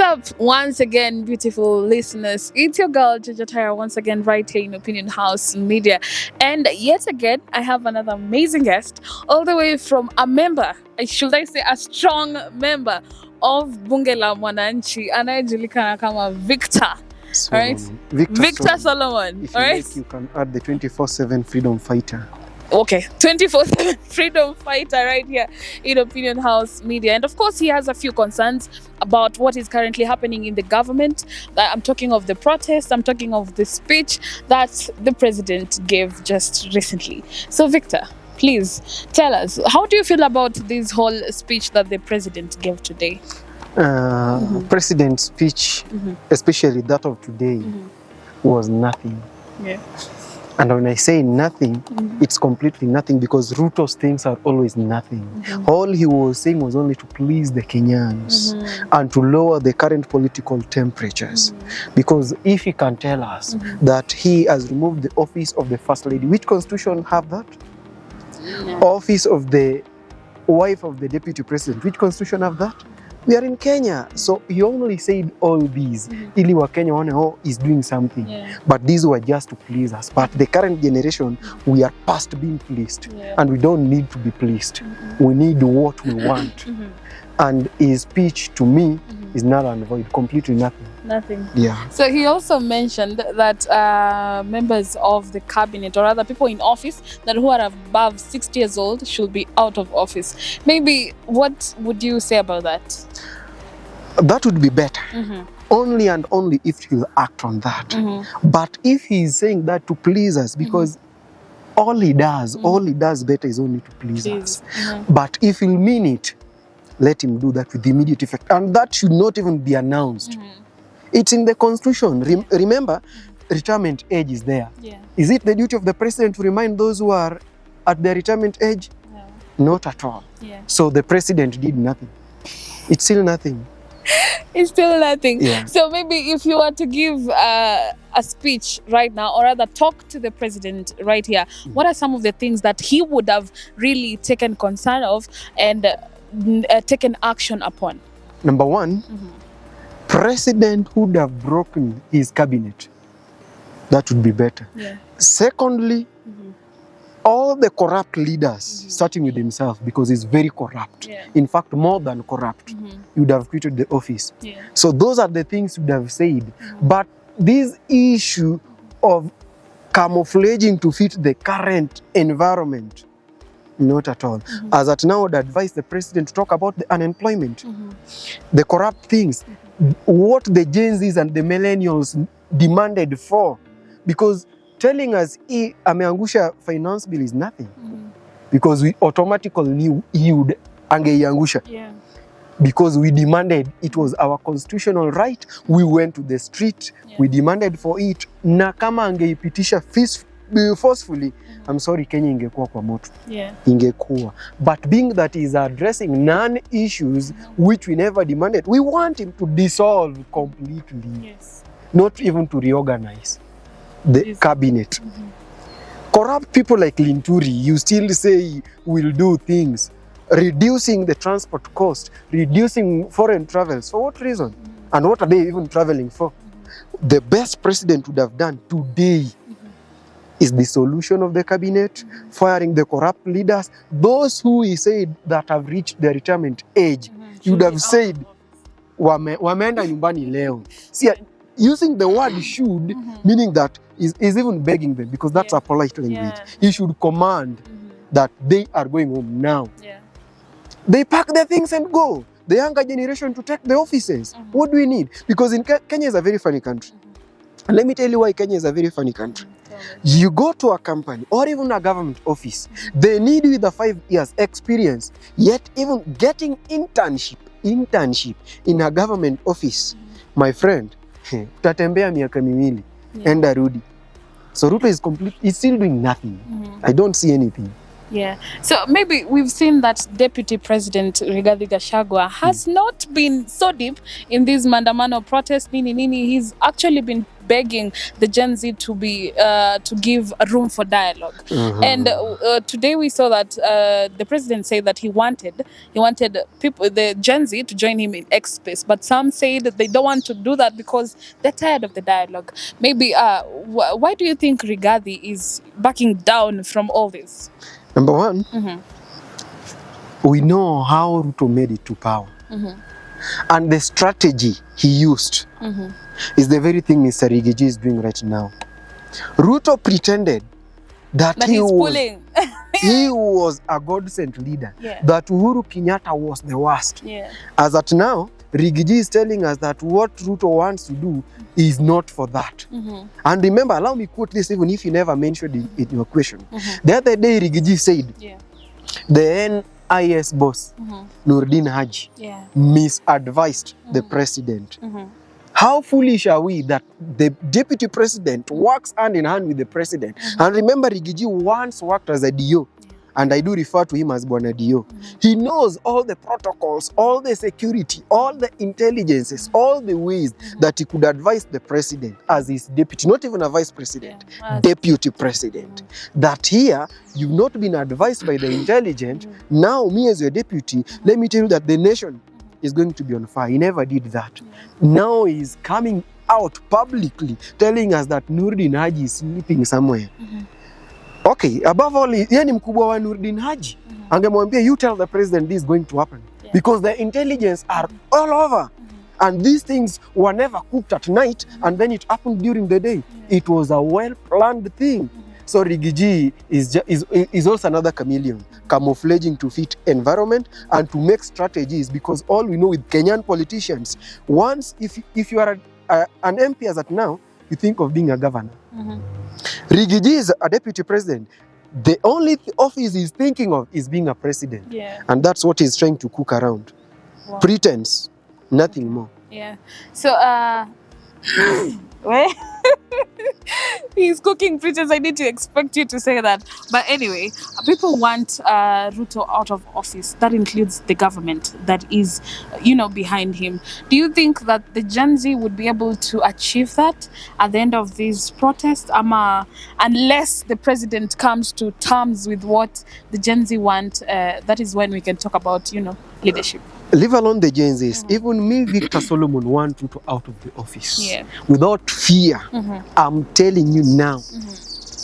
up once again, beautiful listeners? It's your girl, Jaja Tyra, once again, right here in Opinion House Media. And yet again, I have another amazing guest, all the way from a member, should I say a strong member of Bunge la Mwananchi, anayejulikana kama Victor. Solomon. Right? Victor Solomon. If you like, you can add the 24/7 freedom fighter. Okay, 24/7 freedom fighter right here in Opinion House Media. And of course, he has a few concerns about what is currently happening in the government. I'm talking of the protest, I'm talking of the speech that the president gave just recently. So Victor, please tell us, how do you feel about this whole speech that the president gave today? President's speech, especially that of today, was nothing. Yeah. And when I say nothing, it's completely nothing, because Ruto's things are always nothing. All he was saying was only to please the Kenyans and to lower the current political temperatures. Because if he can tell us that he has removed the office of the First Lady, which constitution have that? Office of the wife of the Deputy President, which constitution have that? We are in Kenya. So he only said all these. Ili wa Kenya one, oh, is doing something. But these were just to please us. But the current generation, we are past being pleased. And we don't need to be pleased. We need what we want. And his speech to me is null and void, completely nothing. Nothing. Yeah. So he also mentioned that members of the cabinet, or other people in office that who are above 60 years old, should be out of office. Maybe what would you say about that? That would be better. Only and only if he'll act on that. But if he's saying that to please us, because all he does better is only to please us. But if he'll mean it, let him do that with immediate effect. And that should not even be announced. It's in the constitution. Remember, retirement age is there. Is it the duty of the president to remind those who are at their retirement age? Not at all. So the president did nothing. It's still nothing. It's still nothing. Yeah. So maybe if you were to give a speech right now, or rather talk to the president right here, what are some of the things that he would have really taken concern of and taken action upon? Number one, president would have broken his cabinet. That would be better. Secondly, all the corrupt leaders, starting with himself, because he's very corrupt. In fact, more than corrupt, he would have quitted the office. So those are the things he would have said. But this issue of camouflaging to fit the current environment, not at all. As at now, I would advise the president to talk about the unemployment, the corrupt things, what the Gen Zs and the millennials demanded for. Because telling us he ameangusha finance bill is nothing. Because we automatically knew he would angeiangusha. Because we demanded, it was our constitutional right. We went to the street, we demanded for it. Na kama angeipitisha forcefully, I'm sorry, Kenya ingekuwa kwa moto. Ingekuwa. But being that he's addressing non-issues which we never demanded, we want him to dissolve completely. Not even to reorganize the cabinet. Corrupt people like Linturi, you still say will do things. Reducing the transport cost, reducing foreign travels. For what reason? And what are they even traveling for? The best president would have done today is the solution of the cabinet, firing the corrupt leaders. Those who he said that have reached the retirement age, he would have said, wameenda nyumbani leo. See, using the word should, meaning that is even begging them, because that's a polite language. He should command that they are going home now. They pack their things and go. The younger generation to take the offices. What do we need? Because in Kenya is a very funny country. And let me tell you why Kenya is a very funny country. You go to a company or even a government office, they need you with a 5 years experience, yet even getting internship in a government office, my friend, utatembea miaka miwili, enda rudi. So Ruto is still doing nothing. I don't see anything. Yeah. So maybe we've seen that Deputy President Rigathi Gachagua has not been so deep in these Mandamano protests. He's actually been begging the Gen Z to be to give a room for dialogue. And today we saw that the president said that he wanted people, the Gen Z, to join him in X space, but some say that they don't want to do that because they're tired of the dialogue. Maybe why do you think Rigathi is backing down from all this? Number one, we know how Ruto made it to power. And the strategy he used is the very thing Mr. Rigiji is doing right now. Ruto pretended that he was a God-sent leader, that Uhuru Kenyatta was the worst. As at now, Rigiji is telling us that what Ruto wants to do is not for that. And remember, allow me quote this even if you never mentioned it in your question. The other day, Rigiji said, the NIS boss, Noordin Haji, misadvised the president. How foolish are we that the deputy president works hand in hand with the president? And remember, Rigiji once worked as a DO. And I do refer to him as Bwana Dio. He knows all the protocols, all the security, all the intelligences, all the ways that he could advise the president as his deputy, not even a vice president, deputy president. That here, you've not been advised by the intelligent. Now, me as your deputy, let me tell you that the nation is going to be on fire. He never did that. Now he's coming out publicly telling us that Noordin Haji is sleeping somewhere. Okay, above all, yeye ni mkubwa wa Noordin Haji. Angemwambia, you tell the president this is going to happen. Because the intelligence are all over. And these things were never cooked at night and then it happened during the day. It was a well-planned thing. So Rigiji is also another chameleon, camouflaging to fit environment and to make strategies, because all we know with Kenyan politicians, once if you are an MP as at now, you think of being a governor. Rigiji is a deputy president. The only office he's thinking of is being a president. And that's what he's trying to cook around. Pretense, nothing more. So, he's cooking pretense. I need to expect you to say that. But anyway, people want Ruto out of office. That includes the government that is, behind him. Do you think that the Gen Z would be able to achieve that at the end of these protests? Unless the president comes to terms with what the Gen Z want, that is when we can talk about, leadership. Leave alone the Gen Zs. Even me, Victor Solomon, want Ruto out of the office. Without fear. I'm telling you now,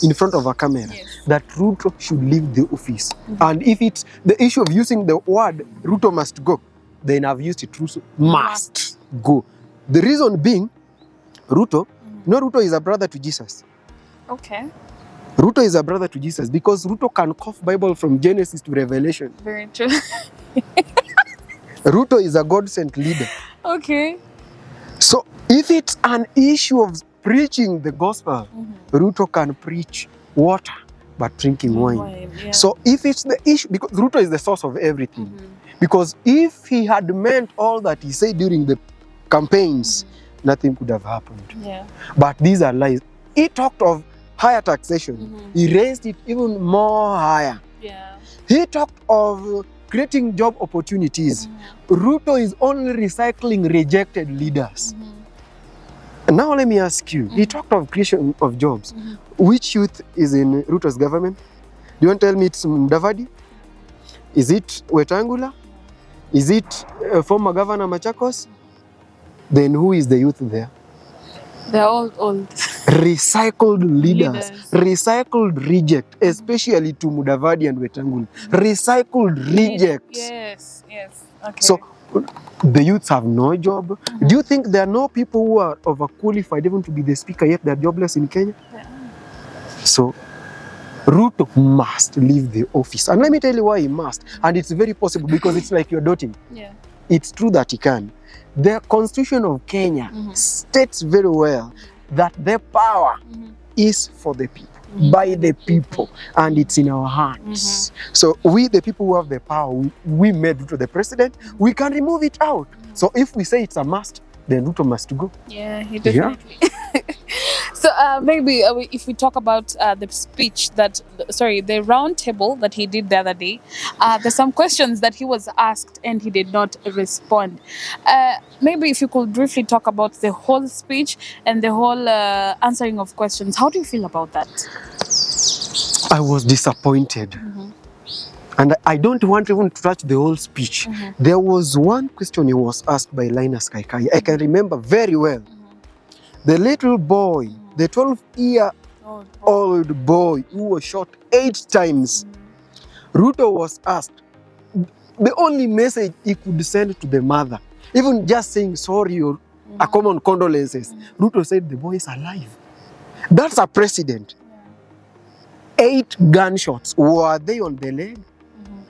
in front of a camera, that Ruto should leave the office. And if it's the issue of using the word Ruto must go, then I've used it. Ruto must go. The reason being, Ruto is a brother to Jesus. Okay. Ruto is a brother to Jesus because Ruto can cough Bible from Genesis to Revelation. Very true. Ruto is a God-sent leader. Okay. So if it's an issue of preaching the gospel, Ruto can preach water but drinking wine. So if it's the issue, because Ruto is the source of everything. Because if he had meant all that he said during the campaigns, nothing could have happened. But these are lies. He talked of higher taxation. He raised it even more higher. He talked of creating job opportunities. Ruto is only recycling rejected leaders. And now let me ask you, he talked of creation of jobs. Which youth is in Ruto's government? Do you want to tell me it's Mudavadi? Is it Wetangula? Is it former Governor Machakos? Then who is the youth there? They're all old. Recycled leaders. Recycled reject, especially to Mudavadi and Wetangula. Recycled reject. Yes. Okay. So the youths have no job. Do you think there are no people who are overqualified even to be the speaker yet they're jobless in Kenya? So Ruto must leave the office. And let me tell you why he must. And it's very possible because it's like you're doubting. It's true that he can. The Constitution of Kenya states very well that the power is for the people, by the people, and it's in our hands. So we, the people who have the power, we made Ruto the president, we can remove it out. So if we say it's a must, then Ruto must go. He definitely. So maybe if we talk about the speech the round table that he did the other day, there's some questions that he was asked and he did not respond. Maybe if you could briefly talk about the whole speech and the whole answering of questions. How do you feel about that? I was disappointed. And I don't want even to touch the whole speech. There was one question he was asked by Linus Kaikai. I can remember very well. The little boy, the 12-year-old boy who was shot 8 times. Ruto was asked. The only message he could send to the mother, even just saying sorry or a common condolences, Ruto said the boy is alive. That's a precedent. 8 gunshots. Were they on the leg?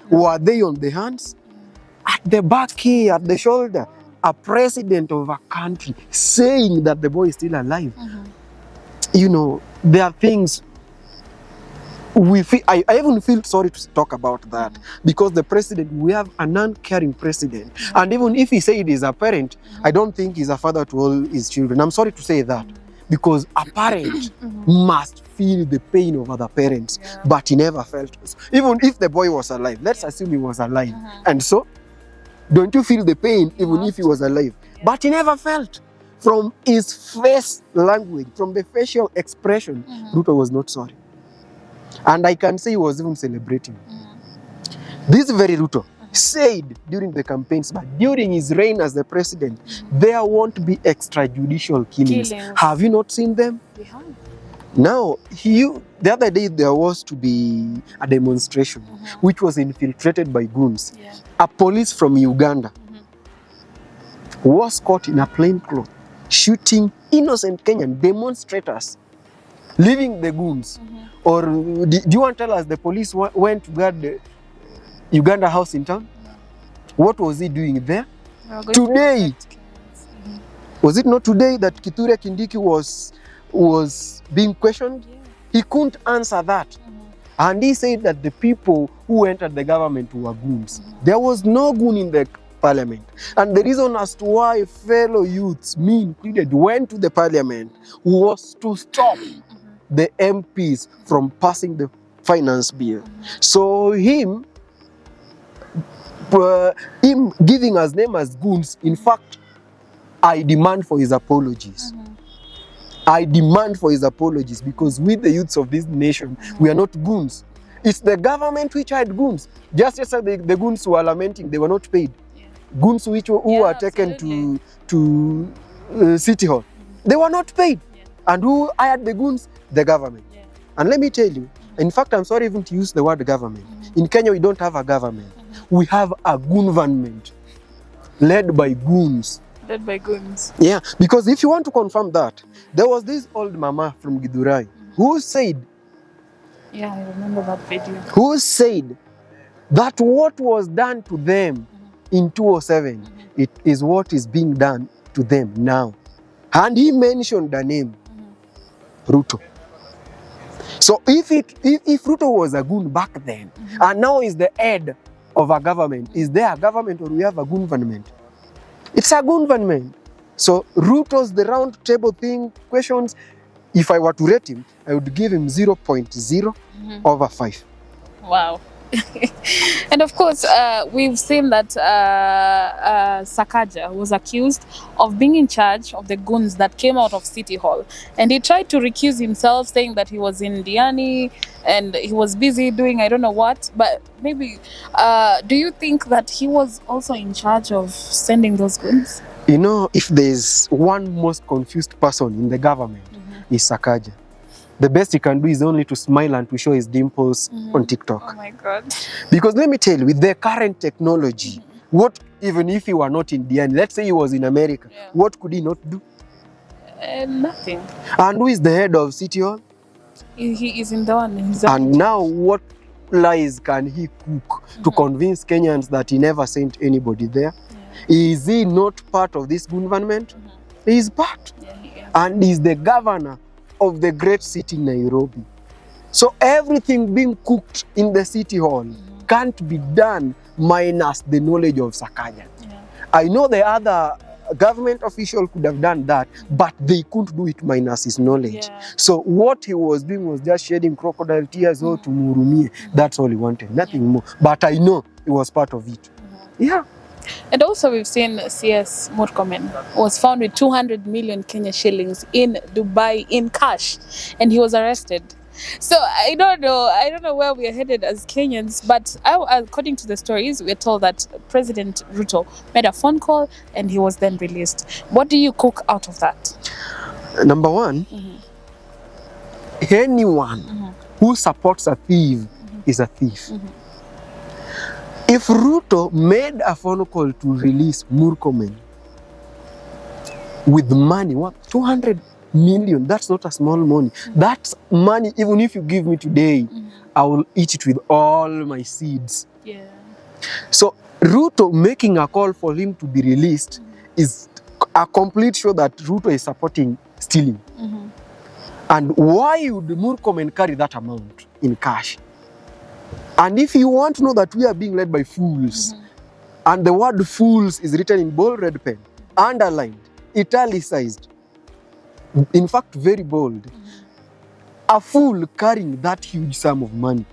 Were they on the hands? At the back here, at the shoulder. A president of a country saying that the boy is still alive. You know, there are things we feel, I even feel sorry to talk about that, because the president, we have an uncaring president. And even if he said he's a parent, I don't think he's a father to all his children. I'm sorry to say that, because a parent must feel the pain of other parents, but he never felt it. Even if the boy was alive, let's assume he was alive. And so, don't you feel the pain even if he was alive? But he never felt. From his face language, from the facial expression, Ruto was not sorry. And I can say he was even celebrating. This very Ruto said during the campaigns, but during his reign as the president, there won't be extrajudicial killings. Have you not seen them? We have. Now, the other day there was to be a demonstration which was infiltrated by goons. A police from Uganda was caught in a plainclothes shooting innocent Kenyan demonstrators, leaving the goons. Or do you want to tell us the police went to guard the Uganda house in town? What was he doing there? Today, was it not today that Kithure Kindiki was being questioned? He couldn't answer that. And he said that the people who entered the government were goons. There was no goon in the parliament. And the reason as to why fellow youths, me included, went to the parliament was to stop the MPs from passing the finance bill. So him giving us name as goons, in fact, I demand for his apologies. I demand for his apologies, because we, the youths of this nation, we are not goons. It's the government which had goons. Just yesterday, the goons were lamenting they were not paid. Goons who were taken to City Hall, they were not paid. And who hired the goons? The government. And let me tell you, in fact, I'm sorry even to use the word government. In Kenya, we don't have a government. We have a goonvernment led by goons. Led by goons. Yeah, because if you want to confirm that, there was this old mama from Githurai who said, yeah, I remember that video. Who said that what was done to them in 2007, it is what is being done to them now. And he mentioned the name, Ruto. So if Ruto was a goon back then, and now is the head of a government, is there a government or we have a goonvernment? It's a goonvernment. So Ruto's the round table thing, questions, if I were to rate him, I would give him 0.0 over 5. Wow. And of course, we've seen that Sakaja was accused of being in charge of the goons that came out of City Hall. And he tried to recuse himself, saying that he was in Diani and he was busy doing I don't know what. But maybe, do you think that he was also in charge of sending those goons? You know, if there's one most confused person in the government, is Sakaja. The best he can do is only to smile and to show his dimples on TikTok. Oh my God. Because let me tell you, with the current technology, what, even if he were not in Diani, let's say he was in America, what could he not do? Nothing. And who is the head of City Hall? He is in the one. And now what lies can he cook to convince Kenyans that he never sent anybody there? Is he not part of this government? He is part. And he's the governor of the great city Nairobi. So everything being cooked in the City Hall can't be done minus the knowledge of Sakaja. I know the other a government official could have done that, but they couldn't do it minus his knowledge. Yeah. So what he was doing was just shedding crocodile tears to Murumie. That's all he wanted, nothing more. But I know it was part of it. Yeah. And also we've seen CS Murkomen was found with 200 million Kenya shillings in Dubai in cash, and he was arrested. So I don't know where we are headed as Kenyans, but according to the stories, we're told that President Ruto made a phone call and he was then released. What do you cook out of that? Number one, anyone who supports a thief is a thief. If Ruto made a phone call to release Murkomen with money, what, 200 million, that's not a small money. That's money, even if you give me today, I will eat it with all my seeds. Yeah. So Ruto making a call for him to be released is a complete show that Ruto is supporting stealing. And why would Murkomen carry that amount in cash? And if you want to know that we are being led by fools, and the word fools is written in bold red pen, underlined, italicized, in fact very bold, a fool carrying that huge sum of money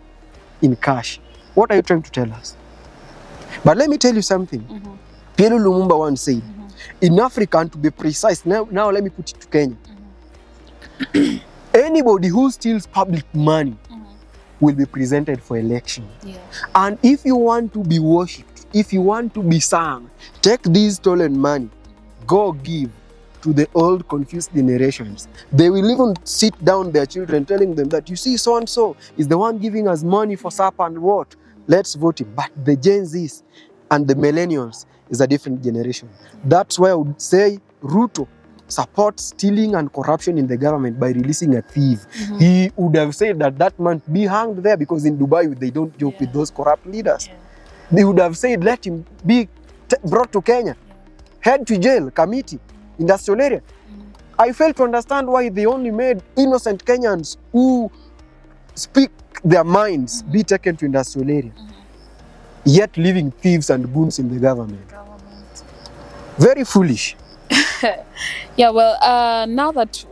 in cash, what are you trying to tell us? But let me tell you something. Pierre Lumumba once said, in Africa, and to be precise, now let me put it to Kenya, anybody who steals public money will be presented for election. Yeah. And if you want to be worshipped, if you want to be sung, take this stolen money, go give to the old confused generations. They will even sit down their children telling them that, you see, so-and-so is the one giving us money for supper and what? Let's vote him. But the Gen Zs and the millennials is a different generation. That's why I would say Ruto supports stealing and corruption in the government by releasing a thief. He would have said that that man be hanged there, because in Dubai they don't joke with those corrupt leaders. They would have said let him be brought to Kenya, head to jail, committee, industrial area. I fail to understand why they only made innocent Kenyans who speak their minds be taken to industrial area, yet leaving thieves and goons in the government. Very foolish. Yeah, well, now that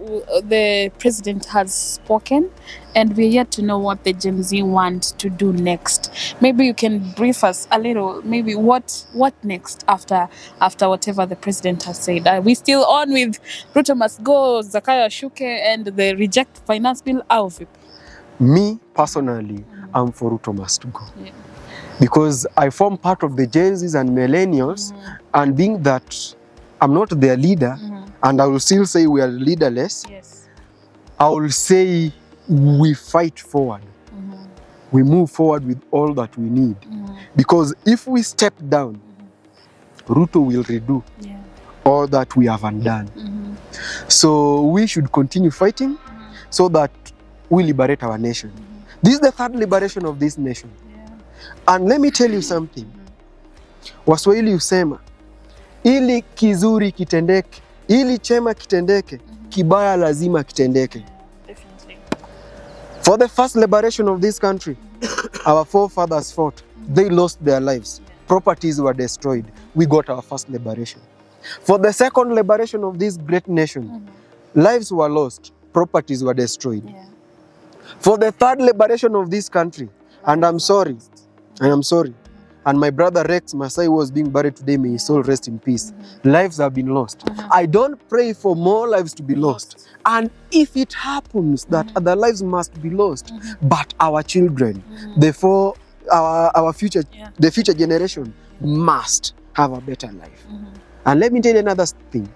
the president has spoken and we're yet to know what the Gen Z want to do next, maybe you can brief us a little, maybe what next after whatever the president has said. Are we still on with Ruto must go, Zakayo Shuke, and the reject finance bill? Me, personally, I'm for Ruto must go. Yeah. Because I form part of the Gen Zs and millennials, and being that I'm not their leader, and I will still say we are leaderless. Yes. I will say we fight forward. We move forward with all that we need. Because if we step down, Ruto will redo all that we have undone. So we should continue fighting so that we liberate our nation. This is the third liberation of this nation. And let me tell you something. Waswahili husema, ili kizuri kitendeke, ili chema kitendeke, kibaya lazima kitendeke. For the first liberation of this country, our forefathers fought. They lost their lives. Properties were destroyed. We got our first liberation. For the second liberation of this great nation, lives were lost. Properties were destroyed. For the third liberation of this country, and I'm sorry, and my brother Rex Masai was being buried today, may his soul rest in peace. Lives have been lost. I don't pray for more lives to be lost. And if it happens that other lives must be lost, but our children, our future, the future generation must have a better life. And let me tell you another thing.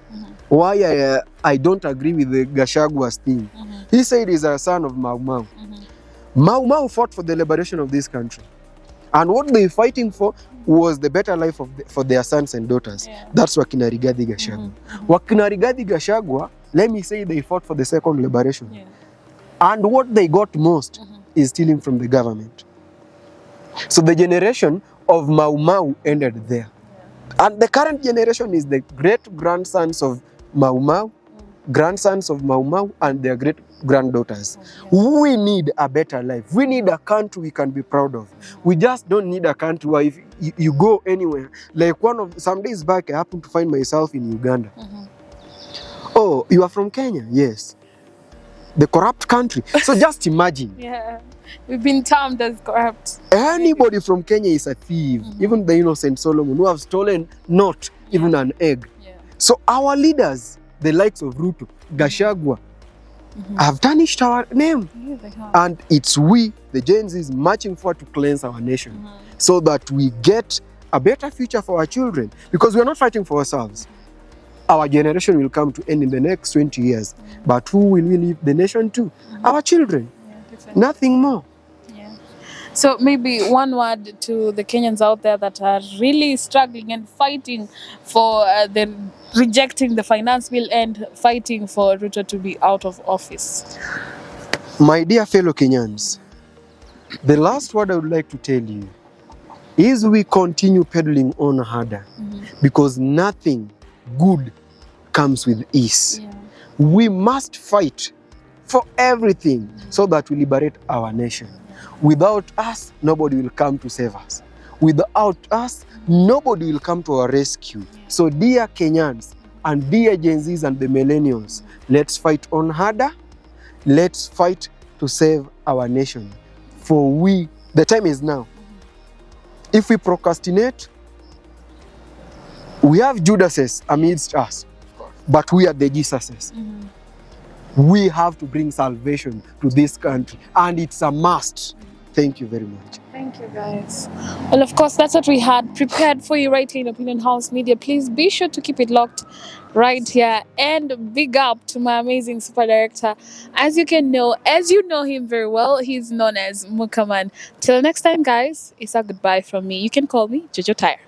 Why I don't agree with the Gachagwa's thing. He said he's a son of Mau Mau. Mau Mau fought for the liberation of this country. And what they were fighting for was the better life for their sons and daughters. That's Wakina Rigathi Gachagua. Wakina Rigathi Gachagua, let me say they fought for the second liberation. And what they got most is stealing from the government. So the generation of Mau Mau ended there. And the current generation is the great-grandsons of Mau Mau grandsons of Mau Mau and their great granddaughters. We need a better life. We need a country we can be proud of. We just don't need a country where if you go anywhere. Like some days back, I happened to find myself in Uganda. Oh, you are from Kenya? Yes. The corrupt country. So just imagine. Yeah, we've been termed as corrupt. Anybody from Kenya is a thief. Even the innocent Solomon who have stolen not even an egg. So our leaders, the likes of Ruto, Gachagua, have tarnished our name. Yeah, they have. And it's we, the Gen Zs, marching forward to cleanse our nation so that we get a better future for our children. Because we are not fighting for ourselves. Our generation will come to end in the next 20 years. But who will we leave the nation to? Our children. Nothing more. So maybe one word to the Kenyans out there that are really struggling and fighting for rejecting the finance bill and fighting for Ruto to be out of office. My dear fellow Kenyans, the last word I would like to tell you is we continue pedaling on harder because nothing good comes with ease. We must fight for everything so that we liberate our nation. Without us, nobody will come to save us. Without us, nobody will come to our rescue. So dear Kenyans and dear Gen Zs and the millennials, let's fight on harder. Let's fight to save our nation. For the time is now. If we procrastinate, we have Judases amidst us, but we are the Jesuses. We have to bring salvation to this country, and it's a must. Thank you very much. Thank you, guys. Well, of course, that's what we had prepared for you right here in Opinion House Media. Please be sure to keep it locked right here, and big up to my amazing super director. As you know him very well, he's known as Mukaman. Till next time, guys, it's a goodbye from me. You can call me Jojo Tire.